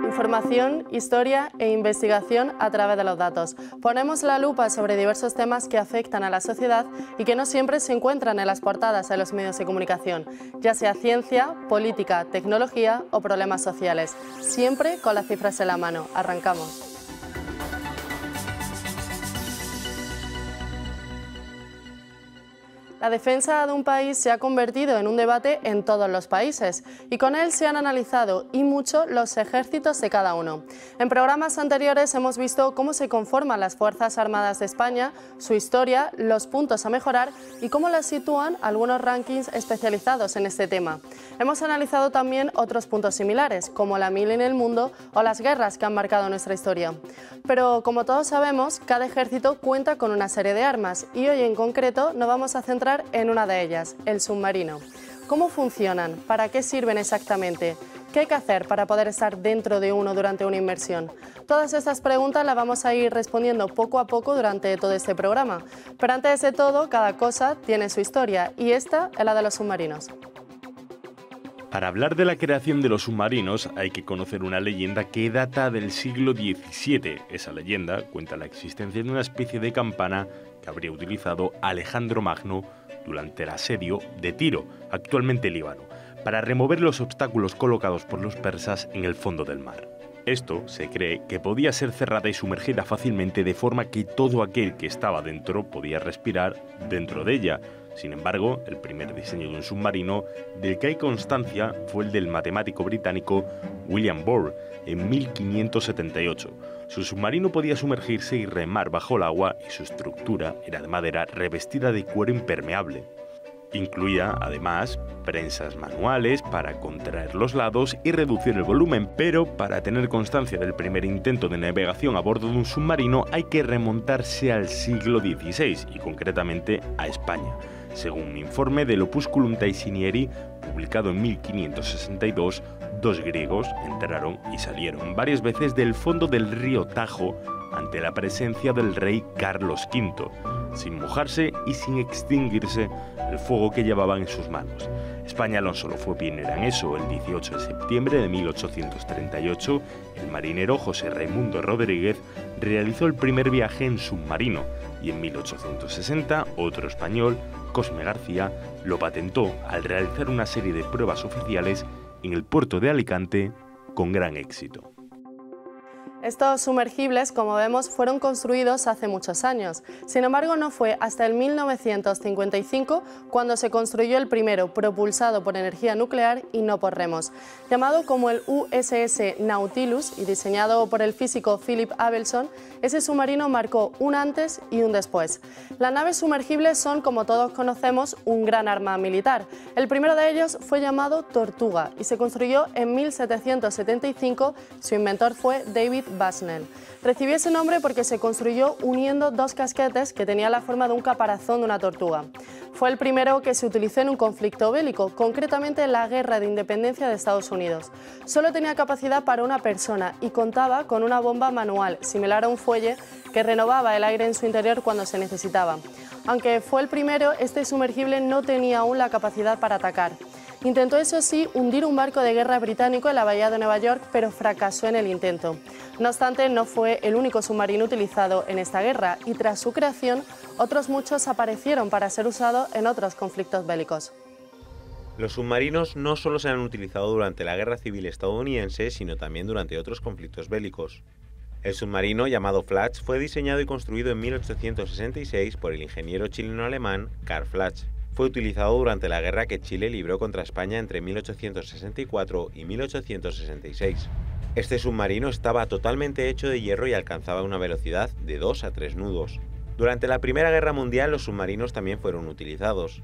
Información, historia e investigación a través de los datos. Ponemos la lupa sobre diversos temas que afectan a la sociedad y que no siempre se encuentran en las portadas de los medios de comunicación, ya sea ciencia, política, tecnología o problemas sociales. Siempre con las cifras en la mano. Arrancamos. La defensa de un país se ha convertido en un debate en todos los países y con él se han analizado y mucho los ejércitos de cada uno. En programas anteriores hemos visto cómo se conforman las Fuerzas Armadas de España, su historia, los puntos a mejorar y cómo las sitúan algunos rankings especializados en este tema. Hemos analizado también otros puntos similares, como la mil en el mundo o las guerras que han marcado nuestra historia. Pero como todos sabemos, cada ejército cuenta con una serie de armas y hoy en concreto nos vamos a centrar en una de ellas, el submarino. ¿Cómo funcionan? ¿Para qué sirven exactamente? ¿Qué hay que hacer para poder estar dentro de uno durante una inmersión? Todas estas preguntas las vamos a ir respondiendo poco a poco durante todo este programa. Pero antes de todo, cada cosa tiene su historia y esta es la de los submarinos. Para hablar de la creación de los submarinos hay que conocer una leyenda que data del siglo XVII. Esa leyenda cuenta la existencia de una especie de campana que habría utilizado Alejandro Magno durante el asedio de Tiro, actualmente Líbano, para remover los obstáculos colocados por los persas en el fondo del mar. Esto se cree que podía ser cerrada y sumergida fácilmente de forma que todo aquel que estaba dentro podía respirar dentro de ella. Sin embargo, el primer diseño de un submarino del que hay constancia fue el del matemático británico William Bohr en 1578. Su submarino podía sumergirse y remar bajo el agua y su estructura era de madera revestida de cuero impermeable. Incluía, además, prensas manuales para contraer los lados y reducir el volumen, pero para tener constancia del primer intento de navegación a bordo de un submarino hay que remontarse al siglo XVI y concretamente a España. Según un informe del Opusculum Taisinieri, publicado en 1562, dos griegos entraron y salieron varias veces del fondo del río Tajo ante la presencia del rey Carlos V, sin mojarse y sin extinguirse el fuego que llevaban en sus manos. España no solo fue pionera en eso. El 18 de septiembre de 1838, el marinero José Raimundo Rodríguez realizó el primer viaje en submarino y en 1860 otro español, Cosme García, lo patentó al realizar una serie de pruebas oficiales en el puerto de Alicante con gran éxito. Estos sumergibles, como vemos, fueron construidos hace muchos años. Sin embargo, no fue hasta el 1955 cuando se construyó el primero, propulsado por energía nuclear y no por remos. Llamado como el USS Nautilus y diseñado por el físico Philip Abelson, ese submarino marcó un antes y un después. Las naves sumergibles son, como todos conocemos, un gran arma militar. El primero de ellos fue llamado Tortuga y se construyó en 1775. Su inventor fue David Bushnell. Recibió ese nombre porque se construyó uniendo dos casquetes que tenían la forma de un caparazón de una tortuga. Fue el primero que se utilizó en un conflicto bélico, concretamente en la Guerra de Independencia de Estados Unidos. Solo tenía capacidad para una persona y contaba con una bomba manual, similar a un fuelle, que renovaba el aire en su interior cuando se necesitaba. Aunque fue el primero, este sumergible no tenía aún la capacidad para atacar. Intentó, eso sí, hundir un barco de guerra británico en la bahía de Nueva York, pero fracasó en el intento. No obstante, no fue el único submarino utilizado en esta guerra y tras su creación, otros muchos aparecieron para ser usados en otros conflictos bélicos. Los submarinos no solo se han utilizado durante la Guerra Civil estadounidense, sino también durante otros conflictos bélicos. El submarino, llamado Flach, fue diseñado y construido en 1866 por el ingeniero chileno-alemán Karl Flach. Fue utilizado durante la guerra que Chile libró contra España entre 1864 y 1866. Este submarino estaba totalmente hecho de hierro y alcanzaba una velocidad de 2 a 3 nudos. Durante la Primera Guerra Mundial los submarinos también fueron utilizados.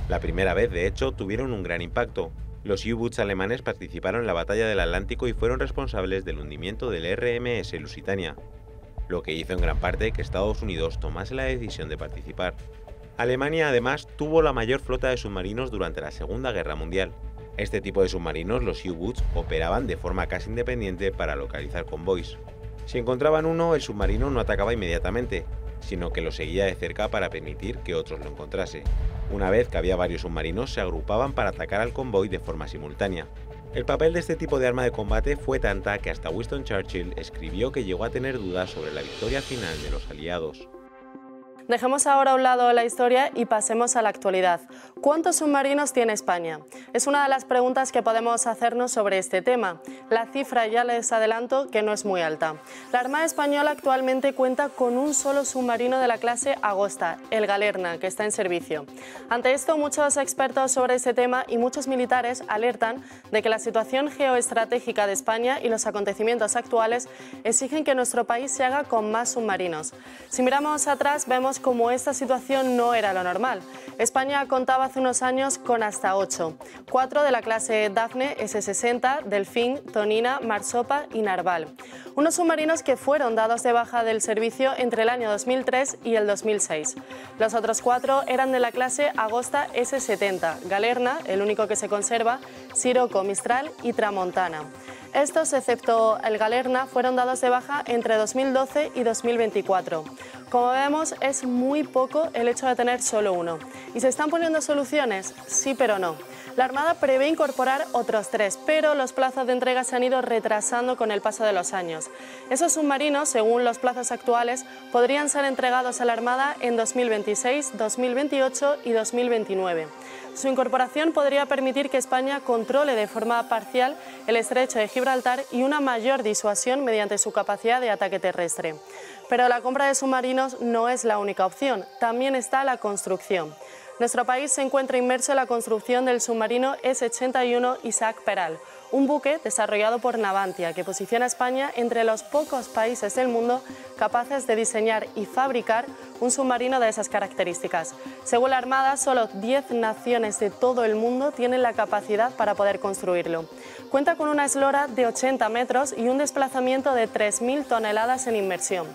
La primera vez, de hecho, tuvieron un gran impacto. Los U-Boots alemanes participaron en la batalla del Atlántico y fueron responsables del hundimiento del RMS Lusitania, lo que hizo en gran parte que Estados Unidos tomase la decisión de participar. Alemania además tuvo la mayor flota de submarinos durante la Segunda Guerra Mundial. Este tipo de submarinos, los U-Boots, operaban de forma casi independiente para localizar convoys. Si encontraban uno, el submarino no atacaba inmediatamente, sino que lo seguía de cerca para permitir que otros lo encontrase. Una vez que había varios submarinos, se agrupaban para atacar al convoy de forma simultánea. El papel de este tipo de arma de combate fue tanta que hasta Winston Churchill escribió que llegó a tener dudas sobre la victoria final de los aliados. Dejemos ahora a un lado la historia y pasemos a la actualidad. ¿Cuántos submarinos tiene España? Es una de las preguntas que podemos hacernos sobre este tema. La cifra ya les adelanto que no es muy alta. La Armada Española actualmente cuenta con un solo submarino de la clase Agosta, el Galerna, que está en servicio. Ante esto, muchos expertos sobre este tema y muchos militares alertan de que la situación geoestratégica de España y los acontecimientos actuales exigen que nuestro país se haga con más submarinos. Si miramos atrás, vemos como esta situación no era lo normal. España contaba hace unos años con hasta 8, 4 de la clase Dafne, S-60, Delfín, Tonina, Marsopa y Narval. Unos submarinos que fueron dados de baja del servicio entre el año 2003 y el 2006. Los otros 4 eran de la clase Agosta S-70, Galerna, el único que se conserva, Siroco, Mistral y Tramontana. Estos, excepto el Galerna, fueron dados de baja entre 2012 y 2024. Como vemos, es muy poco el hecho de tener solo uno. ¿Y se están poniendo soluciones? Sí, pero no. La Armada prevé incorporar otros 3, pero los plazos de entrega se han ido retrasando con el paso de los años. Esos submarinos, según los plazos actuales, podrían ser entregados a la Armada en 2026, 2028 y 2029. Su incorporación podría permitir que España controle de forma parcial el estrecho de Gibraltar y una mayor disuasión mediante su capacidad de ataque terrestre. Pero la compra de submarinos no es la única opción, también está la construcción. Nuestro país se encuentra inmerso en la construcción del submarino S-81 Isaac Peral, un buque desarrollado por Navantia que posiciona a España entre los pocos países del mundo capaces de diseñar y fabricar un submarino de esas características. Según la Armada, solo 10 naciones de todo el mundo tienen la capacidad para poder construirlo. Cuenta con una eslora de 80 metros y un desplazamiento de 3.000 toneladas en inmersión.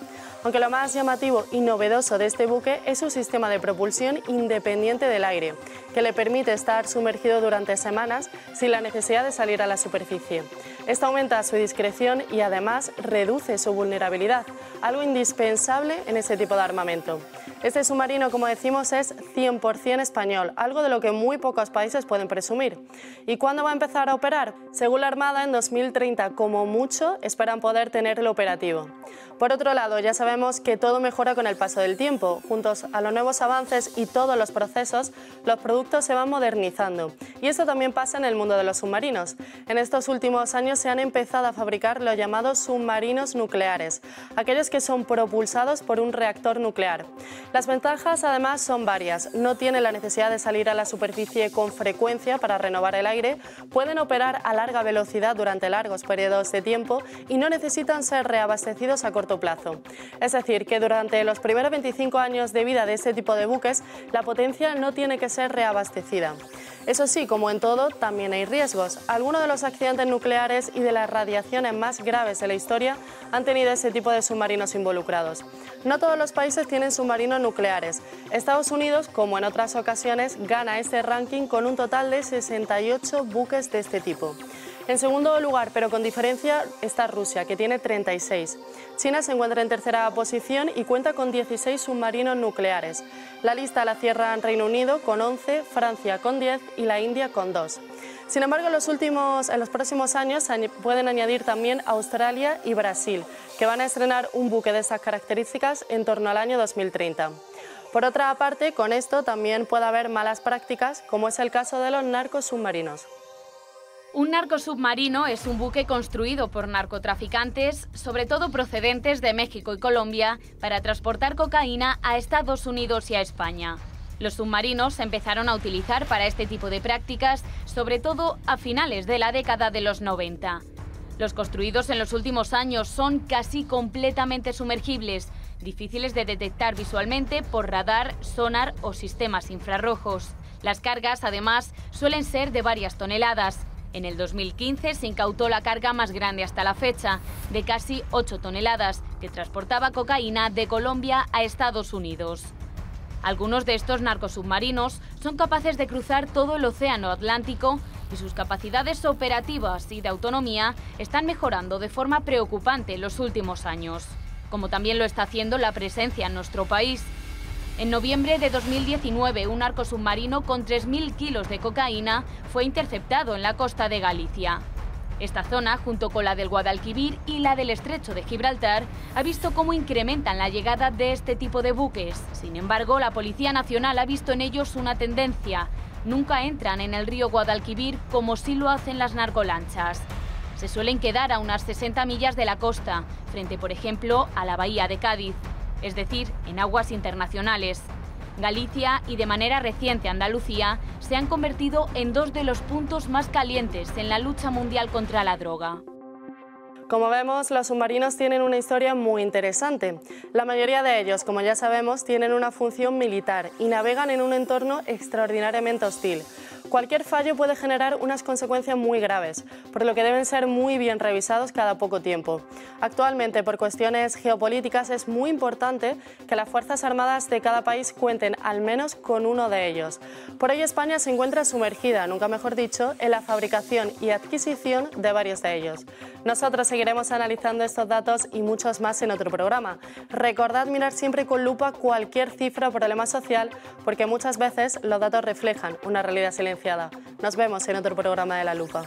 Aunque lo más llamativo y novedoso de este buque es su sistema de propulsión independiente del aire, que le permite estar sumergido durante semanas sin la necesidad de salir a la superficie. Esto aumenta su discreción y además reduce su vulnerabilidad, algo indispensable en este tipo de armamento. Este submarino, como decimos, es 100% español, algo de lo que muy pocos países pueden presumir. ¿Y cuándo va a empezar a operar? Según la Armada, en 2030, como mucho, esperan poder tenerlo operativo. Por otro lado, ya sabemos que todo mejora con el paso del tiempo. Juntos a los nuevos avances y todos los procesos, los productos se van modernizando. Y esto también pasa en el mundo de los submarinos. En estos últimos años se han empezado a fabricar los llamados submarinos nucleares, aquellos que son propulsados por un reactor nuclear. Las ventajas, además, son varias. No tienen la necesidad de salir a la superficie con frecuencia para renovar el aire, pueden operar a larga velocidad durante largos periodos de tiempo y no necesitan ser reabastecidos a corto plazo. Es decir, que durante los primeros 25 años de vida de este tipo de buques, la potencia no tiene que ser reabastecida. Eso sí, como en todo, también hay riesgos. Algunos de los accidentes nucleares y de las radiaciones más graves de la historia han tenido ese tipo de submarinos involucrados. No todos los países tienen submarinos nucleares. Estados Unidos, como en otras ocasiones, gana este ranking con un total de 68 buques de este tipo. En segundo lugar, pero con diferencia, está Rusia, que tiene 36. China se encuentra en tercera posición y cuenta con 16 submarinos nucleares. La lista la cierran Reino Unido con 11, Francia con 10 y la India con 2. Sin embargo, en los próximos años pueden añadir también Australia y Brasil, que van a estrenar un buque de esas características en torno al año 2030. Por otra parte, con esto también puede haber malas prácticas, como es el caso de los narcos submarinos. Un narcosubmarino es un buque construido por narcotraficantes, sobre todo procedentes de México y Colombia, para transportar cocaína a Estados Unidos y a España. Los submarinos se empezaron a utilizar para este tipo de prácticas, sobre todo a finales de la década de los 90. Los construidos en los últimos años son casi completamente sumergibles, difíciles de detectar visualmente por radar, sonar o sistemas infrarrojos. Las cargas, además, suelen ser de varias toneladas. En el 2015 se incautó la carga más grande hasta la fecha, de casi 8 toneladas, que transportaba cocaína de Colombia a Estados Unidos. Algunos de estos narcosubmarinos son capaces de cruzar todo el océano Atlántico y sus capacidades operativas y de autonomía están mejorando de forma preocupante en los últimos años, como también lo está haciendo la presencia en nuestro país. En noviembre de 2019, un narcosubmarino con 3.000 kilos de cocaína fue interceptado en la costa de Galicia. Esta zona, junto con la del Guadalquivir y la del Estrecho de Gibraltar, ha visto cómo incrementan la llegada de este tipo de buques. Sin embargo, la Policía Nacional ha visto en ellos una tendencia. Nunca entran en el río Guadalquivir como sí lo hacen las narcolanchas. Se suelen quedar a unas 60 millas de la costa, frente, por ejemplo, a la bahía de Cádiz, es decir, en aguas internacionales. Galicia y de manera reciente Andalucía se han convertido en dos de los puntos más calientes en la lucha mundial contra la droga. Como vemos, los submarinos tienen una historia muy interesante. La mayoría de ellos, como ya sabemos, tienen una función militar y navegan en un entorno extraordinariamente hostil. Cualquier fallo puede generar unas consecuencias muy graves, por lo que deben ser muy bien revisados cada poco tiempo. Actualmente, por cuestiones geopolíticas, es muy importante que las Fuerzas Armadas de cada país cuenten al menos con uno de ellos. Por ello, España se encuentra sumergida, nunca mejor dicho, en la fabricación y adquisición de varios de ellos. Nosotros seguiremos analizando estos datos y muchos más en otro programa. Recordad mirar siempre con lupa cualquier cifra o problema social, porque muchas veces los datos reflejan una realidad silenciada. Nos vemos en otro programa de La Lupa.